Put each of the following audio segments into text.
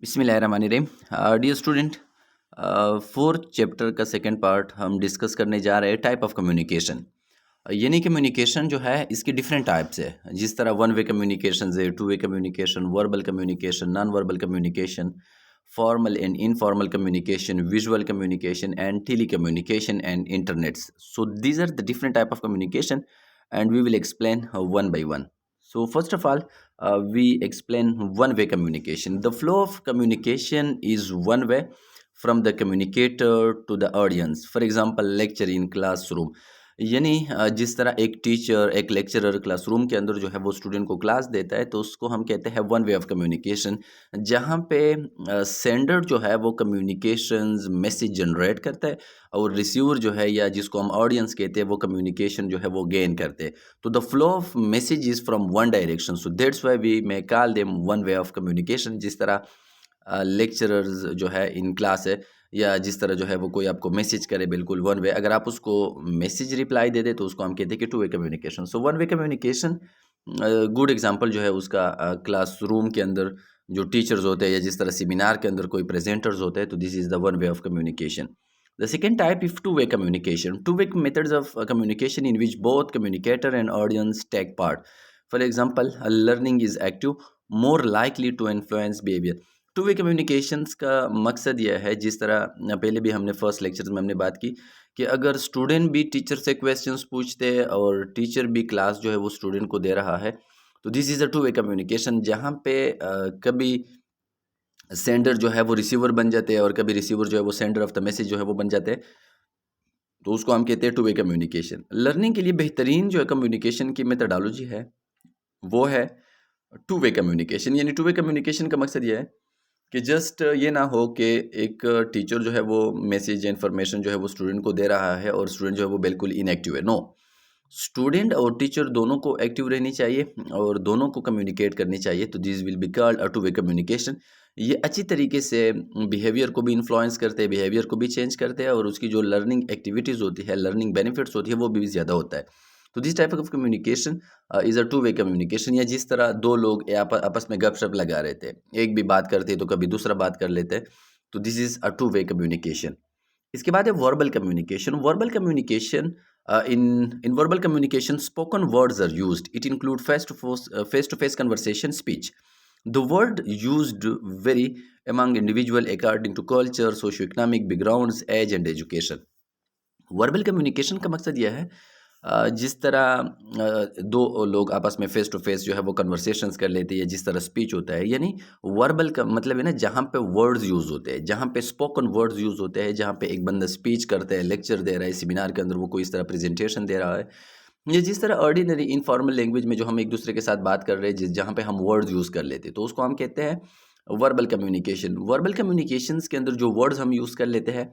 बिस्मिल्लाहिर्रहमानिर्रहीम। Dear student, fourth chapter का second part हम डिस्कस करने जा रहे हैं टाइप ऑफ कम्युनिकेशन। यानी कम्युनिकेशन जो है इसकी डिफरेंट टाइप्स है। जिस तरह वन वे कम्युनिकेशन है, two way communication, verbal communication, non verbal communication, formal and informal communication, visual communication and tele communication and internets. So these are the different type of communication and we will explain one by one. So first of all, we explain one way communication. The flow of communication is one way from the communicator to the audience. For example, lecture in classroom. यानी जिस तरह एक teacher एक lecturer classroom के अंदर जो है वो स्टूडेंट को क्लास देता है, तो उसको हम कहते हैं वन वे ऑफ कम्युनिकेशन। जहाँ पे सेंडर जो है वो कम्युनिकेशंस मैसेज जनरेट करता है और रिसीवर जो है या जिसको हम ऑडियंस कहते हैं वो कम्युनिकेशन जो है वो गेन करते हैं। तो the flow of message is from one direction, so that's why we may call them one way of communication. जिस तरह लेक्चरर्स जो है इन क्लास है, या जिस तरह जो है वो कोई आपको मैसेज करे बिल्कुल वन वे, अगर आप उसको मैसेज रिप्लाई दे दे तो उसको हम कहते हैं कि to way communication. So one way communication good example जो है उसका क्लासरूम के अंदर जो टीचर्स होते हैं या जिस तरह सेमिनार के अंदर कोई प्रेजेंटर्स होते हैं, तो this is the one way of communication. The second type is two-way communication. Two-way methods of communication in which both communicator and audience take part. For example, learning is active, more likely to influence behavior. Two way communications का मकसद यह है, जिस तरह पहले भी हमने first lecture में हमने बात की कि अगर स्टूडेंट भी टीचर से क्वेश्चंस पूछते हैं और टीचर भी क्लास जो है वो स्टूडेंट को दे रहा है, तो this is a to way communication. जहाँ पे कभी सेंडर जो है वो रिसीवर बन जाते हैं और कभी रिसीवर जो है वो सेंडर ऑफ द मैसेज जो है वो बन जाते हैं, तो उसको हम कहते हैं टू वे कम्युनिकेशन। लर्निंग के लिए बेहतरीन जो है कम्युनिकेशन की मेथडोलॉजी है वो है टू वे कम्युनिकेशन। यानी टू वे कम्युनिकेशन का मकसद ये है कि जस्ट ये ना हो कि एक टीचर जो है वो मैसेज या इन्फॉर्मेशन जो है वो स्टूडेंट को दे रहा है और स्टूडेंट जो है वो बिल्कुल इनएक्टिव है। नो, स्टूडेंट और टीचर दोनों को एक्टिव रहनी चाहिए और दोनों को कम्युनिकेट करनी चाहिए, तो this will be called a to way communication. ये अच्छी तरीके से बिहेवियर को भी इन्फ्लुएंस करते हैं, बिहेवियर को भी चेंज करते हैं और उसकी जो लर्निंग एक्टिविटीज़ होती है, लर्निंग बेनिफिट्स होती है, वो भी ज़्यादा होता है। तो this type of communication is a to way communication. या जिस तरह दो लोग आपस में गपशप लगा रहे थे, एक भी बात करते तो कभी दूसरा बात कर लेते, तो this is a to way communication. इसके बाद है verbal communication. Verbal communication, in verbal communication spoken words are used. It include face to face conversation, speech. The word used vary among individual according to culture, socioeconomic backgrounds, age and education. Verbal communication का मकसद यह है जिस तरह दो लोग आपस में फेस टू फेस जो है वो कन्वर्सेशंस कर लेते हैं, जिस तरह स्पीच होता है, यानी वर्बल का मतलब है ना जहाँ पे वर्ड्स यूज़ होते हैं, जहाँ पे स्पोकन वर्ड्स यूज़ होते हैं, जहाँ पे एक बंदा स्पीच करता है, लेक्चर दे रहा है, सेमिनार के अंदर वो कोई इस तरह प्रेजेंटेशन दे रहा है, या जिस तरह ऑर्डिनरी इनफॉर्मल लैंग्वेज में जो हम एक दूसरे के साथ बात कर रहे हैं, जिस जहाँ पे हम वर्ड्स यूज़ कर लेते हैं, तो उसको हम कहते हैं वर्बल कम्युनिकेशन। वर्बल कम्युनिकेशंस के अंदर जो वर्ड्स हम यूज़ कर लेते हैं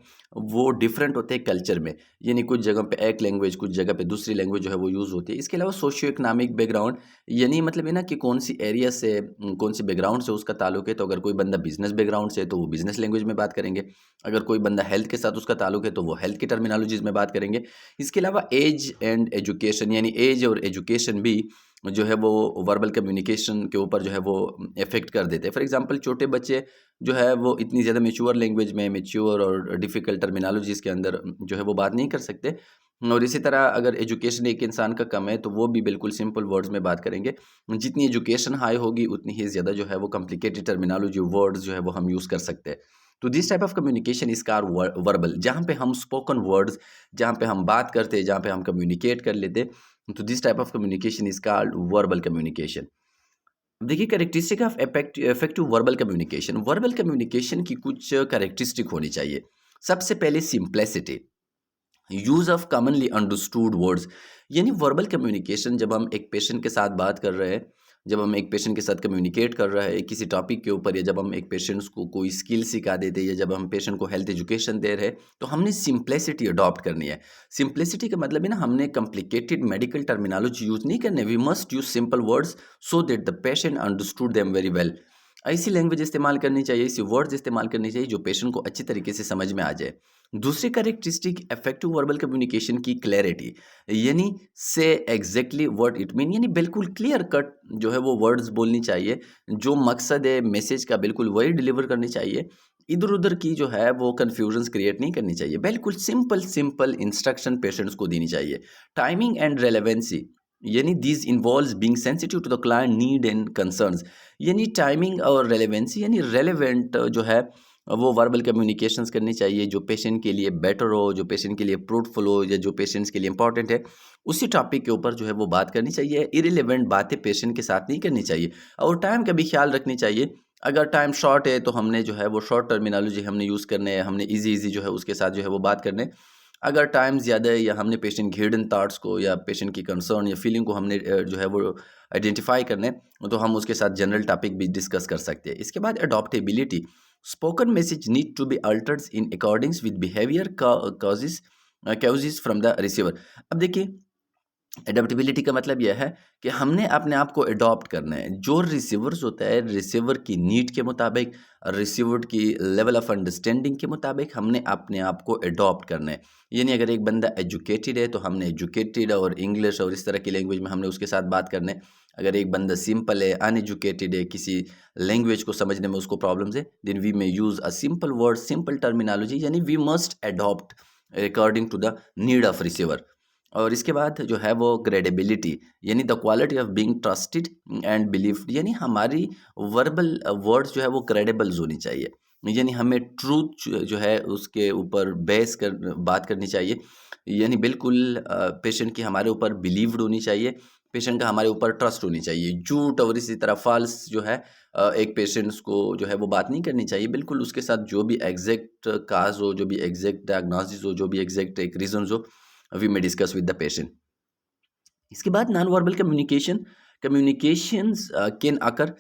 वो डिफरेंट होते हैं कल्चर में, यानी कुछ जगह पे एक लैंग्वेज, कुछ जगह पे दूसरी लैंग्वेज जो है वो यूज़ होती है। इसके अलावा सोशियो इकोनॉमिक बैकग्राउंड, यानी मतलब है ना कि कौन सी एरिया से, कौन सी बैकग्राउंड से उसका ताल्लुक है। तो अगर कोई बंदा बिजनेस बैकग्राउंड से है तो वो बिजनेस लैंग्वेज में बात करेंगे, अगर कोई बंदा हेल्थ के साथ उसका ताल्लुक है तो वो हेल्थ की टर्मिनोलॉजीज में बात करेंगे। इसके अलावा एज एंड एजुकेशन, यानी एज और एजुकेशन भी जो है वो वर्बल कम्युनिकेशन के ऊपर जो है वो इफ़ेक्ट कर देते हैं। फॉर एग्जांपल छोटे बच्चे जो है वो इतनी ज़्यादा मैच्योर लैंग्वेज में, मैच्योर और डिफ़िकल्ट टर्मिनोलॉजीज़ के अंदर जो है वो बात नहीं कर सकते। और इसी तरह अगर एजुकेशन एक इंसान का कम है तो वो भी बिल्कुल सिंपल वर्ड्स में बात करेंगे। जितनी एजुकेशन हाई होगी उतनी ही ज़्यादा जो है वो कॉम्प्लिकेटेड टर्मिनोलॉजी वर्ड्स जो है वो हम यूज़ कर सकते हैं। तो this type of communication is called verbal, जहाँ पे हम स्पोकन वर्ड्स, जहाँ पे हम बात करते हैं, जहाँ पे हम कम्युनिकेट कर लेते हैं, तो this type of communication is called verbal communication. देखिए, characteristic of effective verbal communication. Verbal communication की कुछ कैरेक्टरिस्टिक होनी चाहिए। सबसे पहले simplicity, use of commonly understood words. यानी वर्बल कम्युनिकेशन जब हम एक पेशेंट के साथ बात कर रहे हैं, जब हम एक पेशेंट के साथ कम्युनिकेट कर रहे हैं किसी टॉपिक के ऊपर, या जब हम एक पेशेंट्स को कोई स्किल सिखा देते हैं, या जब हम पेशेंट को हेल्थ एजुकेशन दे रहे हैं, तो हमने सिंप्लिसिटी अडॉप्ट करनी है। सिंप्लिसिटी का मतलब है ना, हमने कॉम्प्लिकेटेड मेडिकल टर्मिनोलॉजी यूज़ नहीं करनी, we must use simple words so that the patient understood them very well. ऐसी लैंग्वेज इस्तेमाल करनी चाहिए, ऐसी वर्ड्स इस्तेमाल करनी चाहिए जो पेशेंट को अच्छी तरीके से समझ में आ जाए। दूसरी कैरेक्टरिस्टिक इफेक्टिव वर्बल कम्युनिकेशन की क्लैरिटी, यानी से एग्जैक्टली व्हाट इट मीन, यानी बिल्कुल क्लियर कट जो है वो वर्ड्स बोलनी चाहिए, जो मकसद है मैसेज का बिल्कुल वही डिलीवर करनी चाहिए। इधर उधर की जो है वो कन्फ्यूजन्स क्रिएट नहीं करनी चाहिए, बिल्कुल सिंपल सिंपल इंस्ट्रक्शन पेशेंट्स को देनी चाहिए। टाइमिंग एंड रेलेवेंसी, यानी this involves being sensitive to the client need and concerns, यानी टाइमिंग और रेलेवेंसी, यानी रेलेवेंट जो है वो वर्बल कम्युनिकेशंस करनी चाहिए जो पेशेंट के लिए बेटर हो, जो पेशेंट के लिए फ्रूटफुल हो, या जो पेशेंट्स के लिए इंपॉर्टेंट है उसी टॉपिक के ऊपर जो है वो बात करनी चाहिए। इरिलेवेंट बातें पेशेंट के साथ नहीं करनी चाहिए, और टाइम का भी ख्याल रखनी चाहिए। अगर टाइम शॉर्ट है तो हमने जो है वो शॉर्ट टर्मिनोलॉजी हमने यूज़ करने है, हमने इजी जो है उसके साथ जो है वो बात करने। अगर टाइम ज़्यादा है या हमने पेशेंट की हिडन थॉट्स को या पेशेंट की कंसर्न या फीलिंग को हमने जो है वो आइडेंटिफाई करने, तो हम उसके साथ जनरल टॉपिक भी डिस्कस कर सकते हैं। इसके बाद adaptability, spoken message need to be altered in accordance with behaviour causes from the receiver. अब देखिए, एडेप्टेबिलिटी का मतलब यह है कि हमने अपने आप को अडॉप्ट करना है, जो रिसीवर्स होता है रिसीवर की नीड के मुताबिक, रिसीवर की लेवल ऑफ अंडरस्टैंडिंग के मुताबिक हमने अपने आप को अडॉप्ट करना है। यानी अगर एक बंदा एजुकेटेड है तो हमने एजुकेटेड और इंग्लिश और इस तरह की लैंग्वेज में हमने उसके साथ बात करना है। अगर एक बंदा सिंपल है, अनएजुकेटेड है, किसी लैंग्वेज को समझने में उसको प्रॉब्लम्स है, then we may use a simple word, simple terminology, यानी we must adopt according to the need of receiver. और इसके बाद जो है वो क्रेडिबिलिटी, यानी the quality of being trusted and believed, यानी हमारी वर्बल वर्ड्स जो है वो क्रेडिबल्स होनी चाहिए, यानी हमें ट्रूथ जो है उसके ऊपर बेस कर बात करनी चाहिए। यानी बिल्कुल पेशेंट की हमारे ऊपर बिलीव्ड होनी चाहिए, पेशेंट का हमारे ऊपर ट्रस्ट होनी चाहिए। झूठ और इसी तरह फॉल्स जो है एक पेशेंट्स को जो है वो बात नहीं करनी चाहिए। बिल्कुल उसके साथ जो भी एग्जैक्ट काज हो, जो भी एग्जैक्ट डायग्नोसिस हो, जो भी एग्जैक्ट एक रीजन हो, we may discuss with the patient. इसके बाद non verbal communications can occur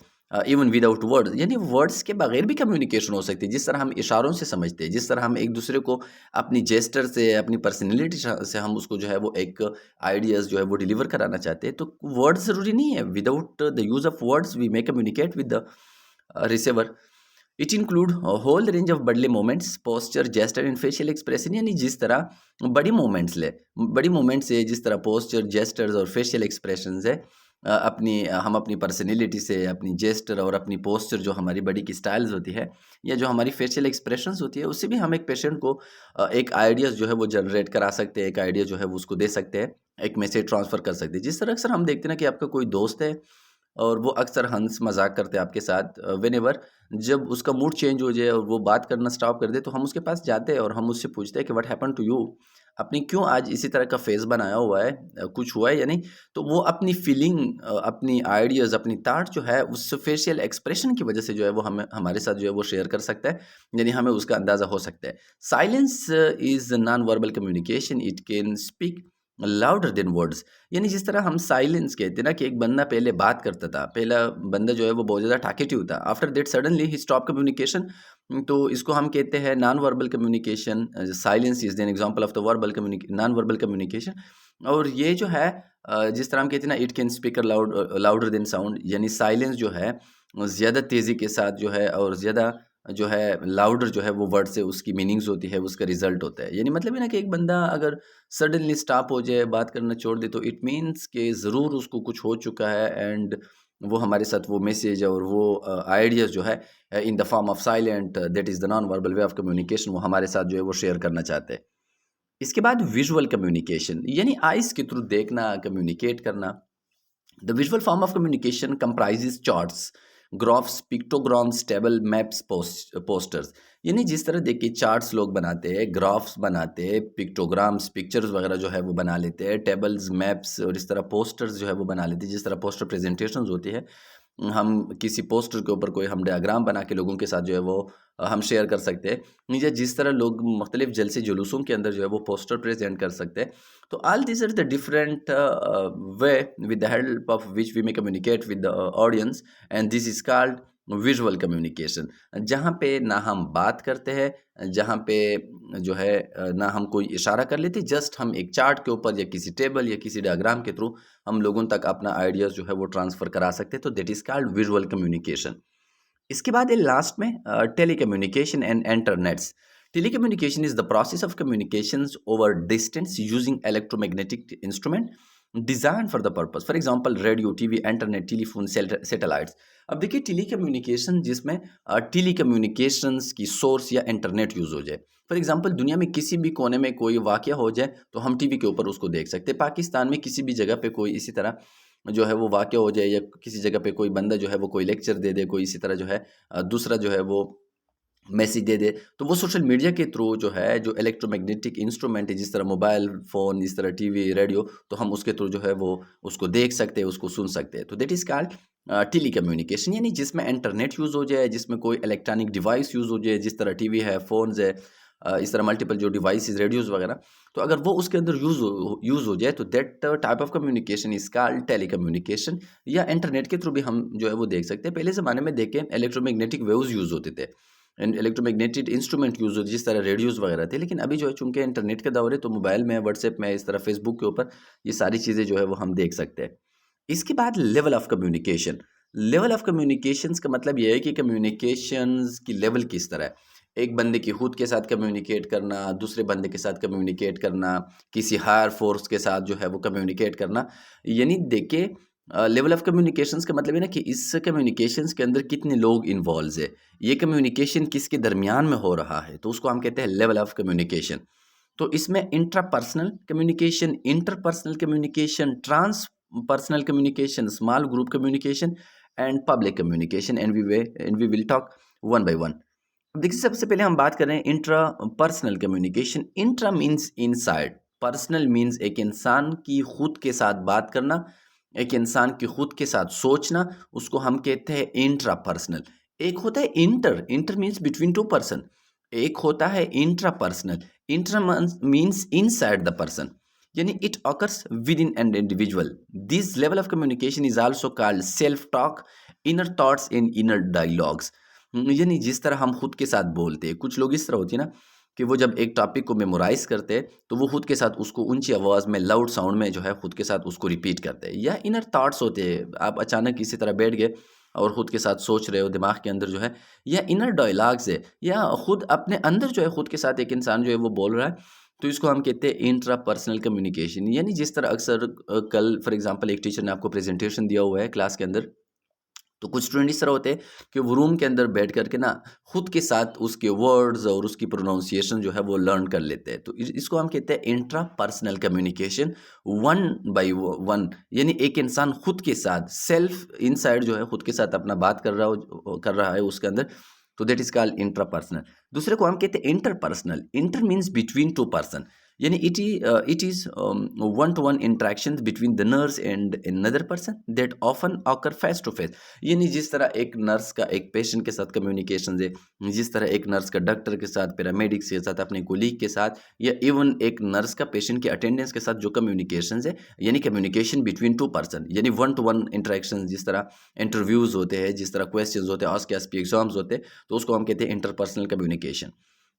even without words, यानी वर्ड्स के बगैर भी कम्युनिकेशन हो सकती है। जिस तरह हम इशारों से समझते हैं, जिस तरह हम एक दूसरे को अपनी जेस्टर से, अपनी पर्सनैलिटी से हम उसको जो है वो एक आइडियाज़ जो है वो डिलीवर कराना चाहते हैं, तो वर्ड्स ज़रूरी नहीं है। Without the use of words we may communicate with the receiver. It include whole range of bodily moments, posture, gesture and facial expression, यानी जिस तरह बड़ी मोमेंट्स है, जिस तरह पोस्चर, जेस्टर्स और फेशियल एक्सप्रेशंस है, हम अपनी पर्सनैलिटी से, अपनी जेस्टर और अपनी पोस्चर जो हमारी बॉडी की स्टाइल्स होती है, या जो हमारी फेशियल एक्सप्रेशंस होती है, उससे भी हम एक पेशेंट को एक आइडियाज़ जो है वो जनरेट करा सकते हैं, एक आइडिया जो है वो उसको दे सकते हैं, एक मैसेज ट्रांसफ़र कर सकते हैं। जिस तरह अक्सर हम देखते हैं ना कि आपका कोई दोस्त है और वो अक्सर हंस मजाक करते हैं आपके साथ, व्हेनेवर जब उसका मूड चेंज हो जाए और वो बात करना स्टॉप कर दे, तो हम उसके पास जाते हैं और हम उससे पूछते हैं कि व्हाट हैपन टू यू, आपने क्यों आज इसी तरह का फेस बनाया हुआ है, कुछ हुआ है या नहीं। तो वो अपनी फीलिंग, अपनी आइडियाज़, अपनी थाट जो है उस फेशियल एक्सप्रेशन की वजह से जो है वो हमें हमारे साथ जो है वो शेयर कर सकता है, यानी हमें उसका अंदाज़ा हो सकता है। Silence is non verbal communication, it can speak louder than words, यानी जिस तरह हम साइलेंस कहते हैं ना कि एक बंदा पहले बात करता था, पहला बंदा जो है वो बहुत ज़्यादा टॉकेटिव था, after that suddenly he stop communication, तो इसको हम कहते हैं non verbal communication. Silence is an example of the verbal non verbal communication. और ये जो है जिस तरह हम कहते हैं ना, it can speaker louder than sound, यानी साइलेंस जो है ज़्यादा तेज़ी के साथ जो है और ज़्यादा जो है लाउडर जो है वो वर्ड से उसकी मीनिंग्स होती है, उसका रिजल्ट होता है। यानी मतलब है ना कि एक बंदा अगर सडनली स्टॉप हो जाए, बात करना छोड़ दे, तो इट मीन्स कि ज़रूर उसको कुछ हो चुका है, एंड वो हमारे साथ वो मैसेज और वो आइडियाज़ जो है in the form of silent, that is the non verbal way of communication, वो हमारे साथ जो है वो शेयर करना चाहते हैं। इसके बाद विजुअल कम्युनिकेशन, यानी आइज़ के थ्रू देखना, कम्युनिकेट करना। The visual form of communication comprises charts, graphs, pictograms, table, maps, posters, यानी जिस तरह देखिए चार्ट्स लोग बनाते हैं, ग्राफ्स बनाते हैं, पिक्टोग्राम्स, पिक्चर्स वगैरह जो है वो बना लेते हैं, टेबल्स, मैप्स और इस तरह पोस्टर्स जो है वो बना लेते हैं। जिस तरह पोस्टर प्रेजेंटेशंस होती है, हम किसी पोस्टर के ऊपर कोई हम डायग्राम बना के लोगों के साथ जो है वो हम शेयर कर सकते हैं, या जिस तरह लोग मुख्तलिफ जलसे जुलूसों के अंदर जो है वो पोस्टर प्रेजेंट कर सकते हैं। तो all these are the different way with the help of which we may communicate with the audience, and this is called visual communication. जहाँ पे ना हम बात करते हैं, जहाँ पे जो है ना हम कोई इशारा कर लेते, जस्ट हम एक चार्ट के ऊपर या किसी टेबल या किसी डायग्राम के थ्रू हम लोगों तक अपना आइडियाज़ जो है वो ट्रांसफ़र करा सकते हैं, तो that is called visual communication. इसके बाद है लास्ट में telecommunication and internets. Telecommunication is the process of communications over distance using electromagnetic instrument design for the purpose. For example radio, TV, internet, telephone, satellites. अब देखिए telecommunication जिसमें telecommunications की source या internet use हो जाए। For example दुनिया में किसी भी कोने में कोई वाकया हो जाए तो हम टीवी के ऊपर उसको देख सकते हैं। पाकिस्तान में किसी भी जगह पे कोई इसी तरह जो है वो वाक़या हो जाए या किसी जगह पे कोई बंदा जो है वो कोई लेक्चर दे दे, कोई इसी तरह जो है दूसरा जो है वो मैसेज दे दे, तो वो सोशल मीडिया के थ्रू जो है जो इलेक्ट्रोमैग्नेटिक इंस्ट्रूमेंट है जिस तरह मोबाइल फ़ोन, इस तरह टीवी, रेडियो, तो हम उसके थ्रू जो है वो उसको देख सकते हैं, उसको सुन सकते हैं। तो दैट इज़ कॉल्ड टेलीकम्युनिकेशन, यानी जिसमें इंटरनेट यूज़ हो जाए, जिसमें कोई इलेक्ट्रॉनिक डिवाइस यूज़ हो जाए, जिस तरह टीवी है, फ़ोन्स है, इस तरह मल्टीपल जो डिवाइसेज़, रेडियोज़ वगैरह, तो अगर वो उसके अंदर यूज़ हो जाए तो that type of communication is called telecommunication. या इंटरनेट के थ्रू भी हम जो है वो देख सकते हैं। पहले ज़माने में देखें इलेक्ट्रोमैग्नेटिक वेव्स यूज़ होते थे एंड इलेक्ट्रोमैग्नेटिक इंस्ट्रूमेंट यूज़ होते जिस तरह रेडियोज़ वगैरह थे। लेकिन अभी जो है चूँकि इंटरनेट का दौर है तो मोबाइल में, व्हाट्सएप में, इस तरह फेसबुक के ऊपर ये सारी चीज़ें जो है वो हम देख सकते हैं। इसके बाद level of communication. Level of communications का मतलब ये है कि कम्युनिकेशंस की लेवल किस तरह है। एक बंदे की खुद के साथ कम्युनिकेट करना, दूसरे बंदे के साथ कम्युनिकेट करना, किसी हायर फोर्स के साथ जो है वो कम्युनिकेट करना। यानी देखिए लेवल ऑफ कम्युनिकेशंस का मतलब है ना कि इस कम्युनिकेशंस के अंदर कितने लोग इन्वॉल्व है, ये कम्युनिकेशन किसके दरमियान में हो रहा है, तो उसको हम कहते हैं लेवल ऑफ कम्युनिकेशन। तो इसमें intrapersonal communication, interpersonal communication, trans personal communication, small group communication and public communication, and we will talk one by one. देखिए सबसे पहले हम बात कर रहे हैं intra personal communication. Intra means inside, personal means एक इंसान की खुद के साथ बात करना, एक इंसान की खुद के साथ सोचना, उसको हम कहते हैं इंट्रा पर्सनल। एक होता है inter, inter means between two person. एक होता है intra personal, intra means inside the person, यानी it occurs within an individual. This level of communication is also called self talk, inner thoughts and inner dialogues. यानी जिस तरह हम खुद के साथ बोलते हैं, कुछ लोग इस तरह होती है ना कि वो जब एक टॉपिक को मेमोराइज करते हैं तो वो खुद के साथ उसको ऊंची आवाज़ में, लाउड साउंड में जो है खुद के साथ उसको रिपीट करते हैं। या इनर थॉट्स होते हैं, आप अचानक इसी तरह बैठ गए और खुद के साथ सोच रहे हो दिमाग के अंदर जो है। या इनर डायलॉग्स है, या खुद अपने अंदर जो है खुद के साथ एक इंसान जो है वो बोल रहा है, तो इसको हम कहते हैं इंट्रा पर्सनल कम्युनिकेशन। यानी जिस तरह अक्सर कल फॉर एग्जांपल एक टीचर ने आपको प्रेजेंटेशन दिया हुआ है क्लास के अंदर, तो कुछ स्टूडेंट इस तरह होते हैं कि वो रूम के अंदर बैठ कर के ना खुद के साथ उसके वर्ड्स और उसकी प्रोनाउंसिएशन जो है वो लर्न कर लेते हैं। तो इसको हम कहते हैं intra personal communication, one by one, यानी एक इंसान खुद के साथ सेल्फ इनसाइड जो है खुद के साथ अपना बात कर रहा है उसके अंदर, तो that is called intra personal. दूसरे को हम कहते हैं inter personal. Inter means between two person, यानी it is one to one interaction between the nurse and another person that often occur face to face. यानी जिस तरह एक नर्स का एक पेशेंट के साथ कम्युनिकेशन है, जिस तरह एक नर्स का डॉक्टर के साथ, पैरामेडिक्स के साथ, अपने कोलीग के साथ, या इवन एक नर्स का पेशेंट के अटेंडेंस के साथ जो कम्युनिकेशन है, यानी कम्युनिकेशन बिटवीन टू पर्सन, यानी वन टू वन इंटरेक्शन। जिस तरह इंटरव्यूज होते हैं, जिस तरह क्वेश्चंस होते हैं, आस्क एसपी एग्जाम्स होते हैं, तो उसको हम कहते हैं interpersonal communication.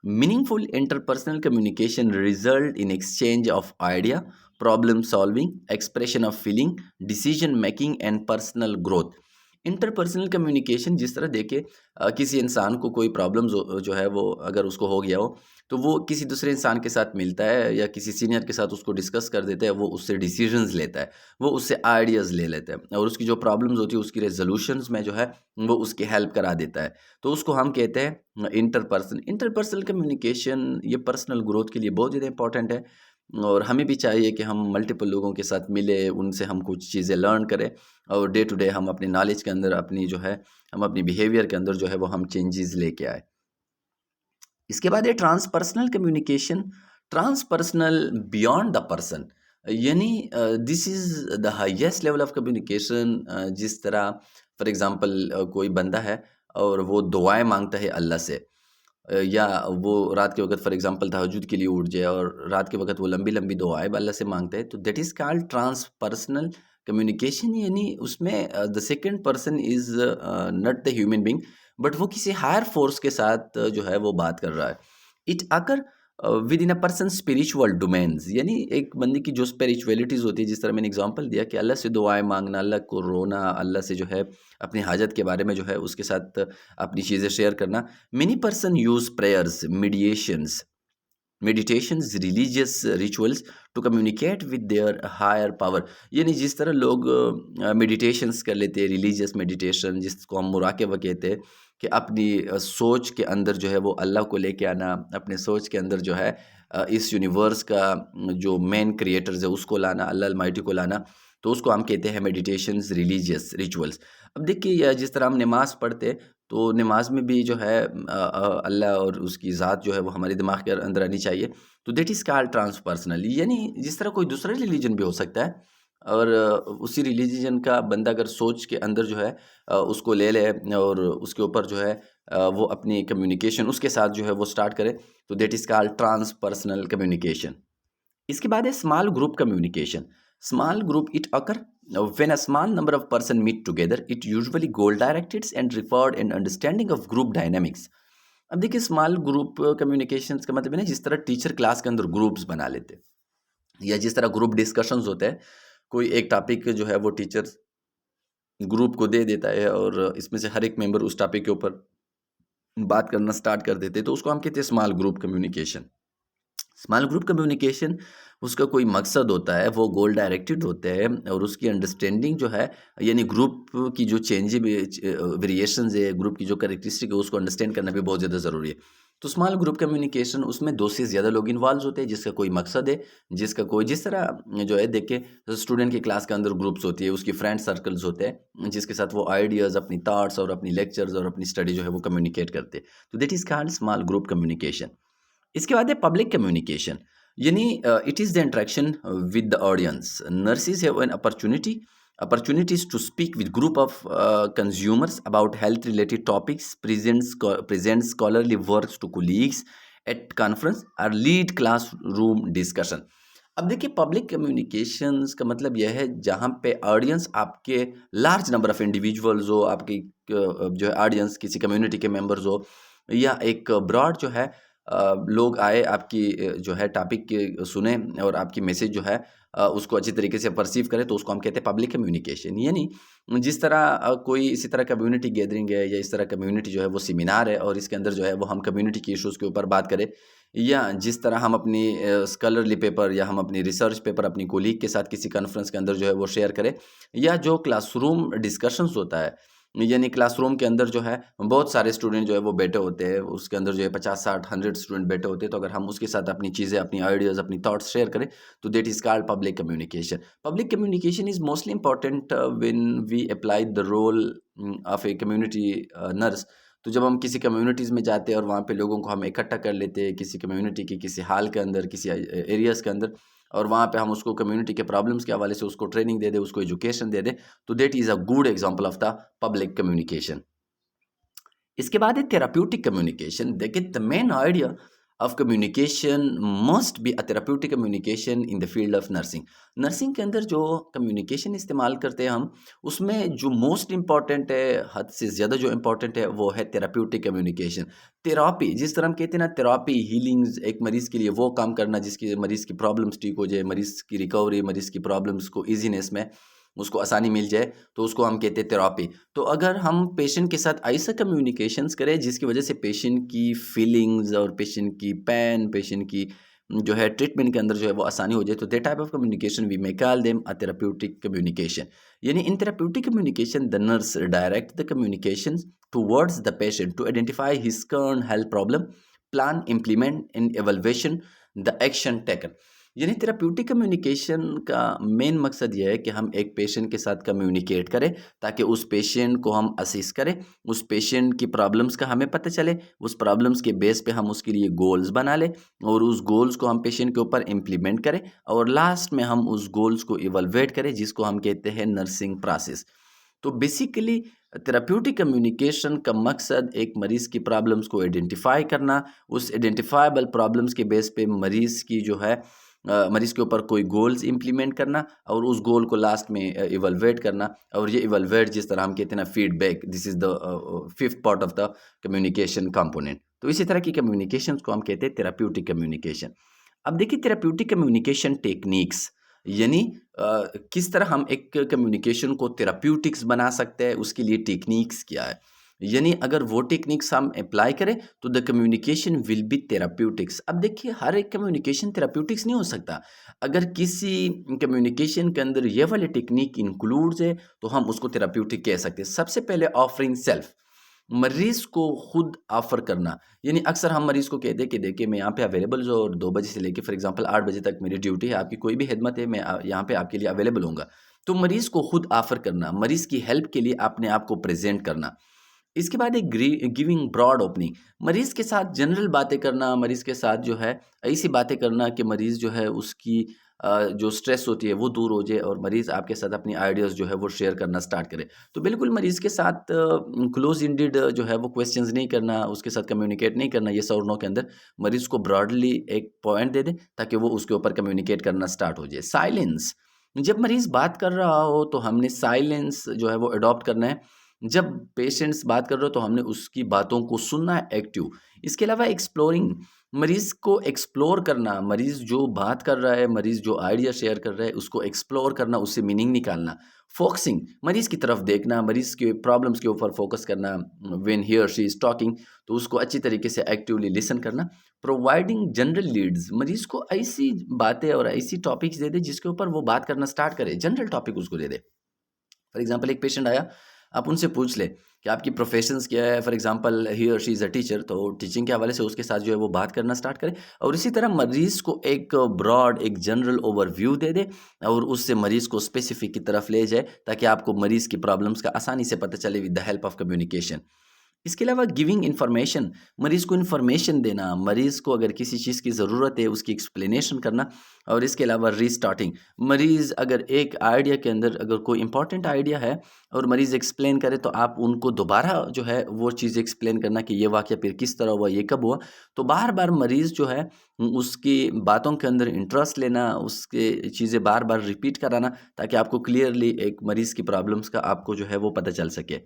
Meaningful interpersonal communication result in exchange of idea, problem solving, expression of feeling, decision making and personal growth। Interpersonal communication जिस तरह देखिए किसी इंसान को कोई प्रॉब्लम जो है वो अगर उसको हो गया हो, तो वो किसी दूसरे इंसान के साथ मिलता है या किसी सीनियर के साथ उसको डिस्कस कर देता है, वो उससे डिसीजंस लेता है, वो उससे आइडियाज़ ले लेता है और उसकी जो प्रॉब्लम्स होती है उसकी रेजोल्यूशंस में जो है वो उसकी हेल्प करा देता है। तो उसको हम कहते हैं इंटरपर्सनल कम्युनिकेशन। ये पर्सनल ग्रोथ के लिए बहुत ज़्यादा इंपॉर्टेंट है और हमें भी चाहिए कि हम मल्टीपल लोगों के साथ मिले, उनसे हम कुछ चीज़ें लर्न करें और डे टू डे हम अपनी नॉलेज के अंदर अपनी जो है हम अपनी बिहेवियर के अंदर जो है वो हम चेंजेस लेके आए। इसके बाद है ट्रांसपर्सनल कम्युनिकेशन। ट्रांसपर्सनल बियॉन्ड द पर्सन, यानी this is the highest level of communication. जिस तरह फॉर एग्जांपल कोई बंदा है और वो दुआएं मांगता है अल्लाह से, या वो रात के वक़्त फॉर एग्जांपल तहज्जुद के लिए उठ जाए और रात के वक़्त वो लंबी-लंबी दुआएँ अल्लाह से माँगता है, तो दैट इज़ कॉल्ड ट्रांसपर्सनल कम्युनिकेशन। यानी उसमें the second person is not the human being, but वो किसी हायर फ़ोर्स के साथ जो है वो बात कर रहा है। It occur with in a person spiritual domains, यानी एक बंदे की जो स्पिरिचुअलिटीज़ होती है, जिस तरह मैंने एग्जांपल दिया कि अल्लाह से दुआएं मांगना, अल्लाह को रोना, अल्लाह से जो है अपनी हाजत के बारे में जो है उसके साथ अपनी चीज़ें शेयर करना। Many person use prayers, meditations, religious rituals to communicate with their higher power. यानी जिस तरह लोग मेडिटेशंस कर लेते हैं, रिलीजियस मेडिटेशन जिसको हम मुराक़बा कहते हैं, कि अपनी सोच के अंदर जो है वो अल्लाह को लेके आना, अपने सोच के अंदर जो है इस यूनिवर्स का जो मेन क्रिएटर्स है उसको लाना, अल्लाह अलमाइटी को लाना, तो उसको हम कहते हैं मेडिटेशंस, रिलीजियस रिचुअल्स। अब देखिए जिस तरह हम नमाज़ पढ़ते हैं, तो नमाज में भी जो है अल्लाह और उसकी ज़ात जो है वो हमारे दिमाग के अंदर आनी चाहिए। तो दैट इज़ कॉल्ड ट्रांसपर्सनल, यानी जिस तरह कोई दूसरा रिलीजन भी हो सकता है, और उसी रिलीजन का बंदा अगर सोच के अंदर जो है उसको ले ले और उसके ऊपर जो है वो अपनी कम्युनिकेशन उसके साथ जो है वो स्टार्ट करे, तो दैट इज़ कॉल्ड ट्रांसपर्सनल कम्युनिकेशन। इसके बाद है small group communication. Small group it occur when a small number of person meet together, it usually goal directed and referred and understanding of group dynamics। अब देखिए small group communications का मतलब है ना, जिस तरह टीचर क्लास के अंदर ग्रुप्स बना लेते हैं, या जिस तरह ग्रुप डिस्कशंस होते हैं, कोई एक टॉपिक जो है वो टीचर ग्रुप को दे देता है और इसमें से हर एक मेंबर उस टॉपिक के ऊपर बात करना स्टार्ट कर देते हैं, तो उसको हम कहते हैं small group communication. Small group communication, उसका कोई मकसद होता है, वो गोल डायरेक्टेड होते हैं और उसकी अंडरस्टैंडिंग जो है, यानी ग्रुप की जो वेरिएशंस है, ग्रुप की जो कैरेक्टरिस्टिक है, उसको अंडरस्टैंड करना भी बहुत ज़्यादा ज़रूरी है। तो स्मॉल ग्रुप कम्युनिकेशन, उसमें 2 से ज़्यादा लोग इन्वॉल्व होते हैं, जिसका कोई मकसद है, जिसका कोई जिस तरह जो है देखिए स्टूडेंट की क्लास के अंदर ग्रुप्स होती है, उसकी फ्रेंड सर्कल्स होते हैं, जिसके साथ वो आइडियाज़, अपनी थॉट्स और अपनी लेक्चर्स और अपनी स्टडी जो है वो कम्युनिकेट करते हैं। तो that is called small group communication. इसके बाद है पब्लिक कम्युनिकेशन, यानी it is the interaction with the audience. Nurses have an opportunities to speak with group of consumers about health related topics, present scholarly works to colleagues at conference or lead classroom discussion। अब देखिए public communications का मतलब यह है जहाँ पे audience आपके large number of individuals हो, आपकी जो है ऑडियंस किसी कम्युनिटी के मेंबर्स हो, या एक ब्रॉड जो है लोग आए आपकी जो है टॉपिक के सुने और आपकी मैसेज जो है उसको अच्छी तरीके से परसीव करें, तो उसको हम कहते हैं पब्लिक कम्युनिकेशन। यानी जिस तरह कोई इसी तरह कम्युनिटी गैदरिंग है, या इस तरह कम्युनिटी जो है वो सेमिनार है और इसके अंदर जो है वो हम कम्युनिटी के इश्यूज़ के ऊपर बात करें, या जिस तरह हम अपनी स्कॉलरली पेपर या हम अपनी रिसर्च पेपर अपनी कोलीग के साथ किसी कॉन्फ्रेंस के अंदर जो है वो शेयर करें, या जो क्लासरूम डिस्कशंस होता है, यानी क्लासरूम के अंदर जो है बहुत सारे स्टूडेंट जो है वो बैठे होते हैं, उसके अंदर जो है 50-60-100 स्टूडेंट बैठे होते हैं, तो अगर हम उसके साथ अपनी चीज़ें, अपनी आइडियाज़, अपनी थॉट्स शेयर करें, तो that is called public communication. Public communication is mostly important when we apply the role of a community nurse. तो जब हम किसी कम्युनिटीज़ में जाते हैं और वहाँ पे लोगों को हम इकट्ठा कर लेते हैं किसी कम्युनिटी के किसी हॉल के अंदर, किसी एरियाज़ के अंदर, और वहाँ पे हम उसको कम्युनिटी के प्रॉब्लम्स के हवाले से उसको ट्रेनिंग दे दें, उसको एजुकेशन दे दें, तो that is a good example of the public communication. इसके बाद है थेराप्यूटिक कम्युनिकेशन। देखिए the main idea of communication must be a therapeutic communication in the field of nursing. Nursing के अंदर जो कम्युनिकेशन इस्तेमाल करते हैं हम, उसमें जो मोस्ट इम्पॉर्टेंट है, हद से ज़्यादा जो इम्पॉर्टेंट है, वो है थेराप्यूटिक कम्युनिकेशन। थेरापी, जिस तरह हम कहते हैं ना, थेरापी हीलिंग्स, एक मरीज़ के लिए वो काम करना जिसकी मरीज़ की प्रॉब्लम्स ठीक हो जाए, मरीज़ की रिकवरी, मरीज़ की प्रॉब्लम्स को ईजीनेस में उसको आसानी मिल जाए, तो उसको हम कहते हैं थेरेपी। तो अगर हम पेशेंट के साथ ऐसा कम्युनिकेशंस करें जिसकी वजह से पेशेंट की फीलिंग्स और पेशेंट की पेन, पेशेंट की जो है ट्रीटमेंट के अंदर जो है वो आसानी हो जाए, तो that type of communication we may call them a therapeutic communication. यानी in therapeutic communication the nurse direct the communication towards the patient to identify his current health problem, plan, implement and evaluation the action taken. यानी therapeutic communication का main मकसद ये है कि हम एक patient के साथ कम्युनिकेट करें, ताकि उस पेशेंट को हम असिस्ट करें, उस पेशेंट की प्रॉब्लम्स का हमें पता चले, उस प्रॉब्लम्स के बेस पे हम उसके लिए गोल्स बना लें, और उस गोल्स को हम पेशेंट के ऊपर इम्प्लीमेंट करें, और लास्ट में हम उस गोल्स को इवलुएट करें, जिसको हम कहते हैं नर्सिंग प्रोसेस। तो बेसिकली थेराप्यूटिक कम्युनिकेशन का मकसद एक मरीज़ की प्रॉब्लम्स को आइडेंटिफाई करना, उस आइडेंटिफाइबल प्रॉब्लम्स के बेस पे मरीज़ की जो है मरीज़ के ऊपर कोई गोल्स इम्प्लीमेंट करना, और उस गोल को लास्ट में इवलुएट करना, और ये इवलुएट जिस तरह हम कहते हैं ना feedback, this is the fifth part of the communication component. तो इसी तरह की कम्युनिकेशन को हम कहते हैं थेराप्यूटिक कम्युनिकेशन। अब देखिए थेराप्यूटिक कम्युनिकेशन टेक्निक्स यानी किस तरह हम एक कम्युनिकेशन को थेराप्यूटिक्स बना सकते हैं, उसके लिए टेक्निक्स क्या है। यानी अगर वो टेक्निक्स हम अप्लाई करें तो the communication will be therapeutics. अब देखिए हर एक कम्युनिकेशन थेराप्यूटिक्स नहीं हो सकता। अगर किसी कम्युनिकेशन के अंदर ये वाली टेक्निक इंक्लूड्स है तो हम उसको थेराप्यूटिक कह सकते हैं। सबसे पहले ऑफरिंग सेल्फ, मरीज को खुद ऑफर करना। यानी अक्सर हम मरीज को कहते हैं कि देखिए मैं यहाँ पे अवेलेबल हूँ और 2 बजे से लेके फॉर एग्जांपल 8 बजे तक मेरी ड्यूटी है, आपकी कोई भी खिदमत है, मैं यहाँ पे आपके लिए अवेलेबल हूँगा। तो मरीज को खुद ऑफर करना, मरीज की हेल्प के लिए अपने आप को प्रेजेंट करना। इसके बाद एक गिविंग ब्रॉड ओपनिंग, मरीज़ के साथ जनरल बातें करना, मरीज़ के साथ जो है ऐसी बातें करना कि मरीज़ जो है उसकी जो स्ट्रेस होती है वो दूर हो जाए और मरीज़ आपके साथ अपनी आइडियाज़ जो है वो शेयर करना स्टार्ट करे। तो बिल्कुल मरीज़ के साथ क्लोज इंडेड जो है वो क्वेश्चंस नहीं करना, उसके साथ कम्युनिकेट नहीं करना येस और नो के अंदर, मरीज़ को ब्रॉडली एक पॉइंट दे दें ताकि वो उसके ऊपर कम्युनिकेट करना स्टार्ट हो जाए। साइलेंस, जब मरीज़ बात कर रहा हो तो हमने साइलेंस जो है वो अडॉप्ट करना है। जब पेशेंट्स बात कर रहे हो तो हमने उसकी बातों को सुनना है एक्टिव। इसके अलावा एक्सप्लोरिंग, मरीज़ को एक्सप्लोर करना, मरीज़ जो बात कर रहा है, मरीज़ जो आइडिया शेयर कर रहा है उसको एक्सप्लोर करना, उससे मीनिंग निकालना। फोकसिंग, मरीज़ की तरफ देखना, मरीज़ के प्रॉब्लम्स के ऊपर फोकस करना। व्हेन ही और शी इज़ टॉकिंग तो उसको अच्छी तरीके से एक्टिवली लिसन करना। प्रोवाइडिंग जनरल लीड्स, मरीज़ को ऐसी बातें और ऐसी टॉपिक्स दे दे जिसके ऊपर वो बात करना स्टार्ट करे, जनरल टॉपिक उसको दे दे। फॉर एग्जांपल एक पेशेंट आया, आप उनसे पूछ लें कि आपकी प्रोफेशंस क्या है। फॉर एग्जांपल ही और शी इज़ अ टीचर, तो टीचिंग के हवाले से उसके साथ जो है वो बात करना स्टार्ट करें और इसी तरह मरीज़ को एक ब्रॉड एक जनरल ओवरव्यू दे दे और उससे मरीज़ को स्पेसिफिक की तरफ ले जाए ताकि आपको मरीज़ की प्रॉब्लम्स का आसानी से पता चले with the help of communication. इसके अलावा गिविंग इन्फॉर्मेशन, मरीज़ को इन्फॉर्मेशन देना, मरीज़ को अगर किसी चीज़ की ज़रूरत है उसकी एक्सप्लेनेशन करना। और इसके अलावा रीस्टार्टिंग, मरीज़ अगर एक आइडिया के अंदर अगर कोई इंपॉर्टेंट आइडिया है और मरीज़ एक्सप्लेन करे तो आप उनको दोबारा जो है वो चीज़ एक्सप्लेन करना कि ये वाक़या फिर किस तरह हुआ, ये कब हुआ। तो बार-बार मरीज़ जो है उसकी बातों के अंदर इंटरेस्ट लेना, उसके चीज़ें बार-बार रिपीट कराना ताकि आपको क्लियरली एक मरीज़ की प्रॉब्लम्स का आपको जो है वो पता चल सके।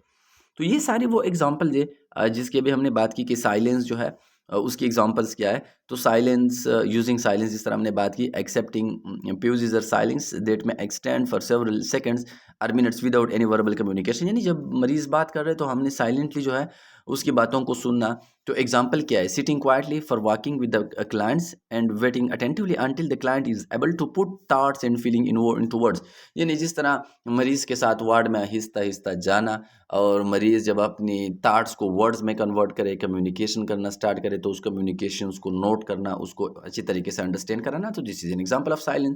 तो ये सारी वो एग्ज़ाम्पल है जिसकी अभी हमने बात की कि साइलेंस जो है उसकी एग्ज़ाम्पल्स क्या है। तो साइलेंस, यूजिंग साइलेंस जिस तरह हमने बात की, एक्सेप्टिंग प्यूज़ साइलेंस दैट में एक्सटेंड फॉर सेवरल सेकंड्स और minutes without any verbal communication. यानी जब मरीज़ बात कर रहे हैं तो हमने साइलेंटली जो है उसकी बातों को सुनना। तो एग्ज़ाम्पल क्या है, sitting quietly for working with the clients and waiting attentively until the client is able to put thoughts and feeling into words. यानी जिस तरह मरीज़ के साथ वर्ड में आहिस्ता-आहिस्ता जाना और मरीज़ जब अपनी थॉट्स को वर्ड्स में कन्वर्ट करे, कम्युनिकेशन करना स्टार्ट करे तो उस कम्युनिकेशंस को नोट करना, उसको अच्छी तरीके से अंडरस्टैंड कराना। तो this is an example of silence.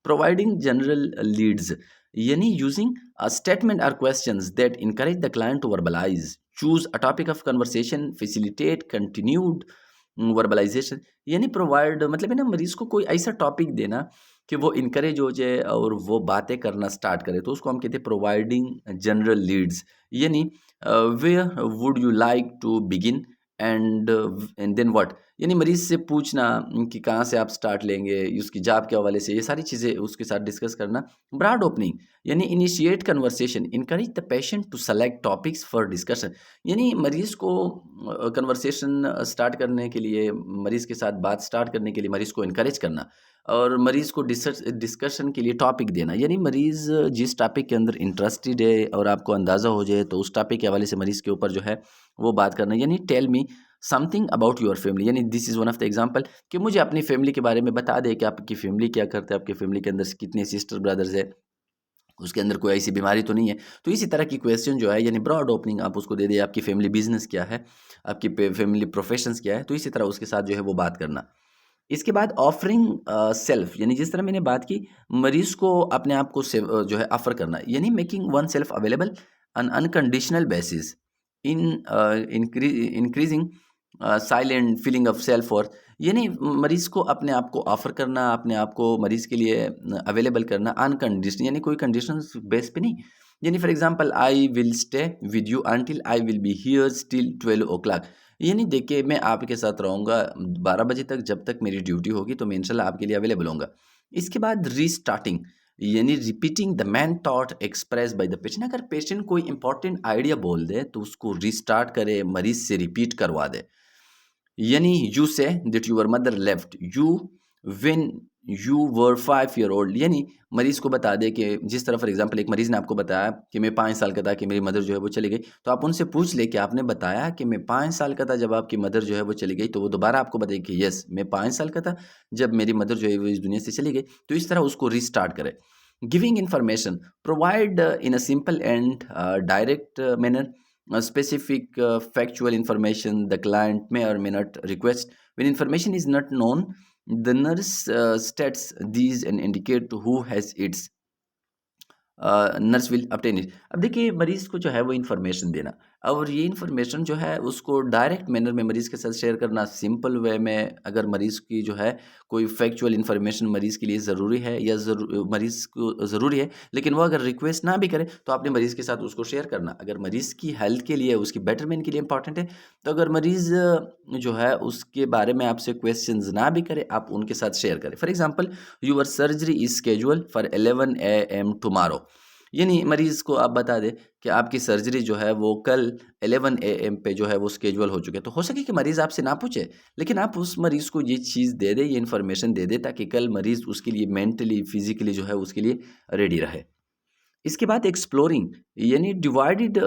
Providing general leads, यानी using a statement or questions that encourage the client to verbalize, choose a topic of conversation, facilitate continued वर्बलाइजेशन। यानी प्रोवाइड मतलब है ना मरीज़ को कोई ऐसा टॉपिक देना कि वो इनकरेज हो जाए और वो बातें करना स्टार्ट करे, तो उसको हम कहते हैं प्रोवाइडिंग जनरल लीड्स। यानी where would you like to begin and then what, यानी मरीज़ से पूछना कि कहाँ से आप स्टार्ट लेंगे, उसकी जॉब के हवाले से, ये सारी चीज़ें उसके साथ डिस्कस करना। ब्रॉड ओपनिंग, यानी initiate conversation, encourage the patient to select topics for discussion. यानी मरीज़ को कन्वर्सेशन स्टार्ट करने के लिए, मरीज़ के साथ बात स्टार्ट करने के लिए मरीज़ को इनकरेज करना और मरीज़ को डिस्कशन के लिए टॉपिक देना। यानी मरीज़ जिस टॉपिक के अंदर इंटरेस्टेड है और आपको अंदाज़ा हो जाए तो उस टॉपिक के हवाले से मरीज़ के ऊपर जो है वो बात करना। यानी tell me something about your family, यानी this is one of the example कि मुझे अपनी फैमिली के बारे में बता दें कि आपकी फैमिली क्या करते हैं, आपकी फैमिली के अंदर कितने सिस्टर ब्रदर्स है, उसके अंदर कोई ऐसी बीमारी तो नहीं है। तो इसी तरह की क्वेश्चन जो है यानी ब्रॉड ओपनिंग आप उसको दे दें, आपकी फैमिली बिजनेस क्या है, आपकी फैमिली प्रोफेशंस क्या है, तो इसी तरह उसके साथ जो है वो बात करना। इसके बाद ऑफरिंग सेल्फ, यानी जिस तरह मैंने बात की मरीज़ को अपने आप को जो है ऑफ़र करना, यानी making one self available on unconditional basis in increasing silent feeling of self worth. यानी मरीज़ को अपने आप को ऑफ़र करना, अपने आप को मरीज़ के लिए अवेलेबल करना अनकंडीशनल, यानी कोई कंडीशंस बेस पे नहीं। यानी for example I will stay with you until I will be here till 12 o'clock. यानी देखिए मैं आपके साथ रहूँगा 12 बजे तक, जब तक मेरी ड्यूटी होगी तो मैं इंशाल्लाह आपके लिए अवेलेबल होऊँगा। इसके बाद रीस्टार्टिंग, यानी repeating the main thought express by the patient. अगर पेशेंट कोई इंपॉर्टेंट आइडिया बोल दे तो उसको रीस्टार्ट करे, मरीज़ से रिपीट करवा दे। यानी you say that your mother left you when you were 5 year old, यानी मरीज़ को बता दे कि जिस तरह फॉर एग्जांपल एक मरीज़ ने आपको बताया कि मैं 5 साल का था कि मेरी मदर जो है वो चली गई, तो आप उनसे पूछ ले कि आपने बताया कि मैं 5 साल का था जब आपकी मदर जो है वो चली गई, तो वो दोबारा आपको बताए कि यस मैं 5 साल का था जब मेरी मदर जो है वो इस दुनिया से चली गई। तो इस तरह उसको रीस्टार्ट करें। Giving information provide in a simple and direct manner specific factual information the client may or may not request. When information is not known, the nurse states these and indicate who has its nurse will obtain it। अब देखिए मरीज़ को जो है वो information देना, और ये इन्फॉर्मेशन जो है उसको डायरेक्ट मैनर में मरीज़ के साथ शेयर करना, सिंपल वे में। अगर मरीज़ की जो है कोई फैक्चुअल इन्फॉर्मेशन मरीज़ के लिए ज़रूरी है या मरीज़ को ज़रूरी है, लेकिन वो अगर रिक्वेस्ट ना भी करे तो आपने मरीज़ के साथ उसको शेयर करना। अगर मरीज़ की हेल्थ के लिए, उसकी बेटरमेंट के लिए इंपॉर्टेंट है, तो अगर मरीज़ जो है उसके बारे में आपसे क्वेश्चंस ना भी करे, आप उनके साथ शेयर करें। For example your surgery is schedule for 11 AM tomorrow, यानी मरीज़ को आप बता दें कि आपकी सर्जरी जो है वो कल 11 AM पे जो है वो स्केड्यूल हो चुके हैं। तो हो सके कि मरीज़ आपसे ना पूछे, लेकिन आप उस मरीज़ को ये चीज़ दे दें, ये इन्फॉर्मेशन दे दें, ताकि कल मरीज़ उसके लिए मेंटली, फिज़िकली जो है उसके लिए रेडी रहे। इसके बाद एक्सप्लोरिंग, यानी divided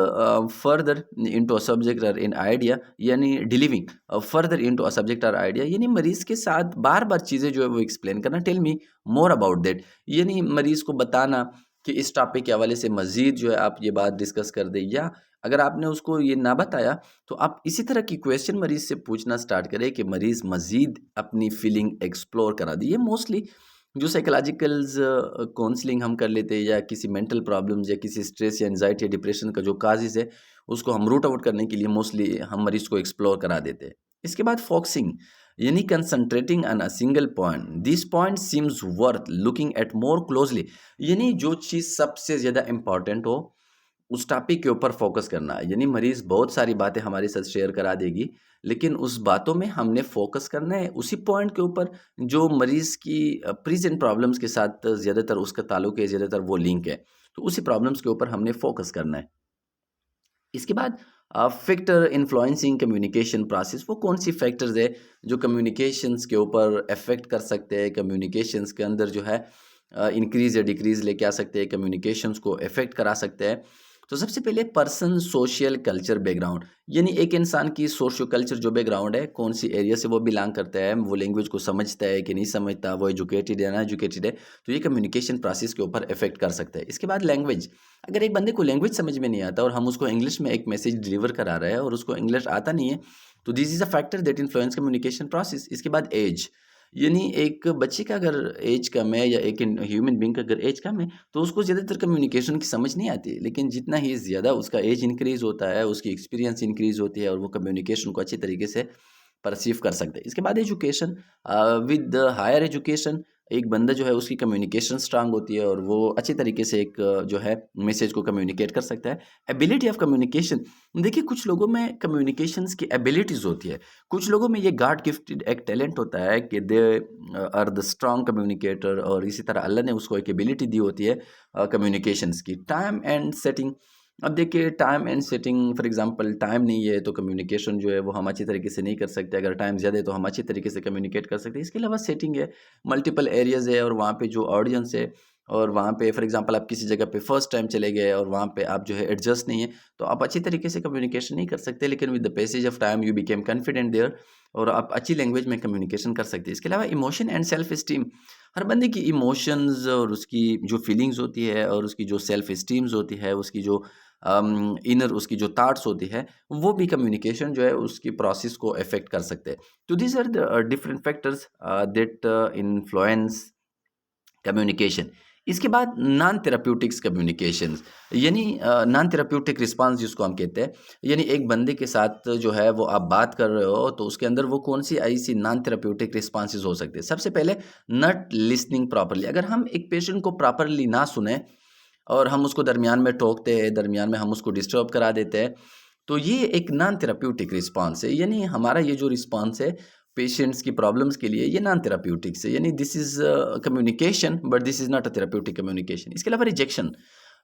further into a subject और इन आइडिया, यानी डिलीविंग फर्दर इनटू अ सब्जेक्ट और आइडिया, यानी मरीज़ के साथ बार-बार चीज़ें जो है वो एक्सप्लेन करना। Tell me more about that, यानी मरीज़ को बताना कि इस टॉपिक के हवाले से मज़ीद जो है आप ये बात डिस्कस कर दें, या अगर आपने उसको ये ना बताया तो आप इसी तरह की क्वेश्चन मरीज़ से पूछना स्टार्ट करें कि मरीज़ मज़ीद अपनी फीलिंग एक्सप्लोर करा दे। ये मोस्टली जो साइकोलॉजिकल्स काउंसलिंग हम कर लेते हैं, या किसी मेंटल प्रॉब्लम्स या किसी स्ट्रेस या एंजाइटी या डिप्रेशन का जो काजेज़ है, उसको हम रूट आउट करने के लिए मोस्टली हम मरीज़ को एक्सप्लोर करा देते हैं। इसके बाद फोकसिंग, यानी concentrating on a single point, this point seems worth looking at more closely, यानी जो चीज़ सबसे ज़्यादा इंपॉर्टेंट हो उस टॉपिक के ऊपर फ़ोकस करना है। यानी मरीज़ बहुत सारी बातें हमारे साथ शेयर करा देगी, लेकिन उस बातों में हमने फ़ोकस करना है उसी पॉइंट के ऊपर जो मरीज़ की प्रेज़ेंट प्रॉब्लम्स के साथ ज़्यादातर उसका ताल्लुक है, ज़्यादातर वो लिंक है। तो उसी प्रॉब्लम्स के ऊपर हमने फ़ोकस करना है। इसके बाद फैक्टर इन्फ्लुएंसिंग कम्युनिकेशन प्रोसेस, वो कौन सी फैक्टर्स है जो कम्युनिकेशंस के ऊपर अफेक्ट कर सकते हैं, कम्युनिकेशंस के अंदर जो है इंक्रीज़ या डिक्रीज़ लेके आ सकते हैं, कम्युनिकेशंस को अफेक्ट करा सकते हैं। तो सबसे पहले पर्सन सोशल कल्चर बैकग्राउंड, यानी एक इंसान की सोशियो कल्चर जो बैकग्राउंड है, कौन सी एरिया से वो बिलोंग करता है, वो लैंग्वेज को समझता है कि नहीं समझता, वो एजुकेटेड है ना एजुकेटेड है, तो ये कम्युनिकेशन प्रोसेस के ऊपर अफेक्ट कर सकता है। इसके बाद लैंग्वेज, अगर एक बंदे को लैंग्वेज समझ में नहीं आता और हम उसको इंग्लिश में एक मैसेज डिलीवर करा रहे हैं और उसको इंग्लिश आता नहीं है, तो this is a factor that influence communication process. इसके बाद एज, यानी एक बच्चे का अगर एज कम है या एक ह्यूमन बीइंग का अगर एज कम है, तो उसको ज़्यादातर कम्युनिकेशन की समझ नहीं आती, लेकिन जितना ही ज़्यादा उसका एज इंक्रीज़ होता है, उसकी एक्सपीरियंस इंक्रीज़ होती है और वो कम्युनिकेशन को अच्छी तरीके से परसीव कर सकते हैं। इसके बाद एजुकेशन, विद हायर एजुकेशन एक बंदा जो है उसकी कम्युनिकेशन स्ट्रांग होती है और वो अच्छी तरीके से एक जो है मैसेज को कम्युनिकेट कर सकता है। एबिलिटी ऑफ कम्युनिकेशन, देखिए कुछ लोगों में कम्युनिकेशंस की एबिलिटीज़ होती है, कुछ लोगों में ये गॉड गिफ्टेड एक टैलेंट होता है कि they are the strong communicator, और इसी तरह अल्लाह ने उसको एक एबिलिटी दी होती है कम्युनिकेशंस की। टाइम एंड सेटिंग, अब देखिए time and setting, for example time नहीं है तो कम्युनिकेशन जो है वो हम अच्छी तरीके से नहीं कर सकते, अगर टाइम ज़्यादा है तो हम अच्छी तरीके से कम्युनिकेट कर सकते हैं। इसके अलावा सेटिंग है, मल्टीपल एरियाज़ है और वहाँ पे जो ऑडियंस है, और वहाँ पे फॉर एग्जांपल आप किसी जगह पे फर्स्ट टाइम चले गए और वहाँ पे आप जो है एडजस्ट नहीं है, तो आप अच्छी तरीके से कम्युनिकेशन नहीं कर सकते, लेकिन with the passage of time you became confident there और आप अच्छी लैंग्वेज में कम्युनिकेशन कर सकते हैं। इसके अलावा इमोशन एंड सेल्फ इस्टीम, हर बंदे की इमोशंस और उसकी जो फीलिंग्स होती है और उसकी जो सेल्फ इस्टीम्स होती है, उसकी जो इनर उसकी जो थॉट्स होती है, वो भी कम्युनिकेशन जो है उसकी प्रोसेस को अफेक्ट कर सकते हैं। तो these are the different factors that influence communication. इसके बाद नॉन थेराप्यूटिक्स कम्युनिकेशंस, यानी नॉन थेराप्यूटिक रिस्पांस जिसको हम कहते हैं, यानी एक बंदे के साथ जो है वो आप बात कर रहे हो तो उसके अंदर वो कौन सी ऐसी नॉन थेराप्यूटिक रिस्पांसेस हो सकते हैं। सबसे पहले नॉट लिसनिंग प्रॉपर्ली, अगर हम एक पेशेंट को प्रॉपर्ली ना सुने और हम उसको दरमियान में टोकते हैं, दरमियान में हम उसको डिस्टर्ब करा देते हैं, तो ये एक नॉन थेराप्यूटिक रिस्पॉन्स है। यानी हमारा ये जो रिस्पॉन्स है पेशेंट्स की प्रॉब्लम्स के लिए, ये नॉन थेराप्यूटिक्स है, यानी this is communication but this is not a therapeutic communication. इसके अलावा रिजेक्शन,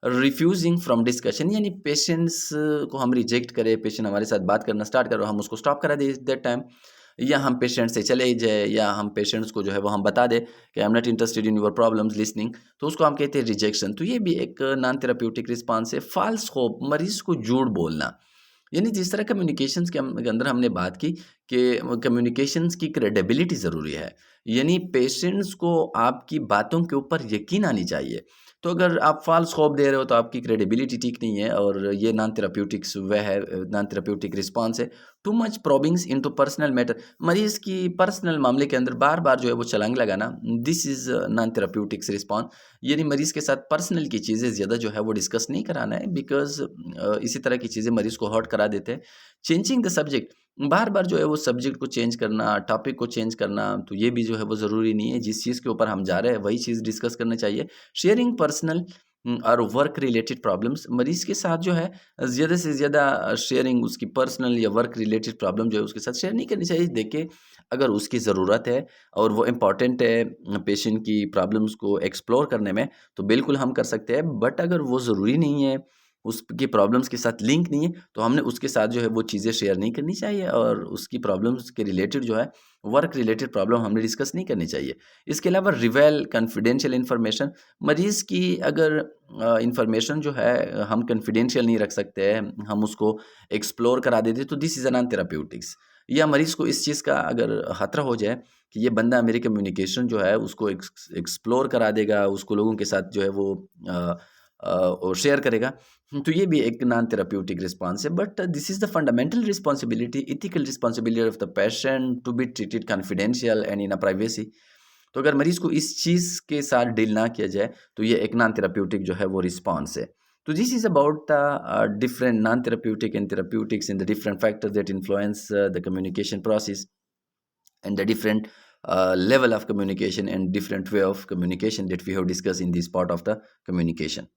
रिफ्यूजिंग फ्रॉम डिस्कशन, यानी पेशेंट्स को हम रिजेक्ट करें, पेशेंट हमारे साथ बात करना स्टार्ट करो, हम उसको स्टॉप करा दे दैट टाइम। या हम पेशेंट से चले जाए, या हम पेशेंट्स को जो है वो हम बता दें कि I am not interested in your problems listening, तो उसको हम कहते हैं रिजेक्शन। तो ये भी एक नॉन थेराप्यूटिक रिस्पॉन्स है। फॉल्स होप, मरीज को झूठ बोलना, यानी जिस तरह कम्युनिकेशंस के अंदर हमने बात की कि कम्युनिकेशंस की क्रेडिबिलिटी ज़रूरी है, यानी पेशेंट्स को आपकी बातों के ऊपर यकीन आनी चाहिए। तो अगर आप फ़ॉल्स होप दे रहे हो तो आपकी क्रेडिबिलिटी ठीक नहीं है, और ये नॉन थेराप्यूटिक्स वह है, नॉन थेराप्यूटिक रिस्पॉन्स है। Too much probings into personal matter, मरीज़ की पर्सनल मामले के अंदर बार-बार जो है वो छलांग लगाना, this is non therapeutics response. यानी मरीज़ के साथ पर्सनल की चीज़ें ज़्यादा जो है वो डिस्कस नहीं कराना है, बिकॉज़ इसी तरह की चीज़ें मरीज़ को हर्ट करा देते हैं। चेंजिंग द सब्जेक्ट, बार-बार जो है वो सब्जेक्ट को चेंज करना, टॉपिक को चेंज करना, तो ये भी जो है वो ज़रूरी नहीं है। जिस चीज़ के ऊपर हम जा रहे हैं वही चीज़ डिस्कस करना चाहिए। शेयरिंग पर्सनल और वर्क रिलेटेड प्रॉब्लम्स, मरीज़ के साथ जो है ज़्यादा से ज़्यादा शेयरिंग, उसकी पर्सनल या वर्क रिलेटेड प्रॉब्लम जो है उसके साथ शेयर नहीं करनी चाहिए। देखिए, अगर उसकी ज़रूरत है और वो इम्पोर्टेंट है पेशेंट की प्रॉब्लम्स को एक्सप्लोर करने में, तो बिल्कुल हम कर सकते हैं। बट अगर वो ज़रूरी नहीं है, उसकी प्रॉब्लम्स के साथ लिंक नहीं है, तो हमने उसके साथ जो है वो चीज़ें शेयर नहीं करनी चाहिए, और उसकी प्रॉब्लम्स के रिलेटेड जो है वर्क रिलेटेड प्रॉब्लम हमने डिस्कस नहीं करनी चाहिए। इसके अलावा रिवेल कॉन्फिडेंशियल इन्फॉर्मेशन, मरीज़ की अगर इन्फॉर्मेशन जो है हम कॉन्फिडेंशियल नहीं रख सकते हैं, हम उसको एक्सप्लोर करा देते, तो this is a non therapeutics. या मरीज़ को इस चीज़ का अगर खतरा हो जाए कि ये बंदा मेरी कम्युनिकेशन जो है उसको एक्सप्लोर करा देगा, उसको लोगों के साथ जो है वो और शेयर करेगा, तो ये भी एक नॉन थेराप्यूटिक रिस्पॉन्स है। But this is the fundamental responsibility, ethical responsibility of the patient to be treated confidential and in a privacy. तो अगर मरीज़ को इस चीज़ के साथ डील ना किया जाए, तो ये एक नॉन थेराप्यूटिक जो है वो रिस्पॉन्स है। तो this is about the different non therapeutic and therapeutics in the different factors that influence the communication process, and the different level of communication and different way of communication that we have discussed in this part of the communication.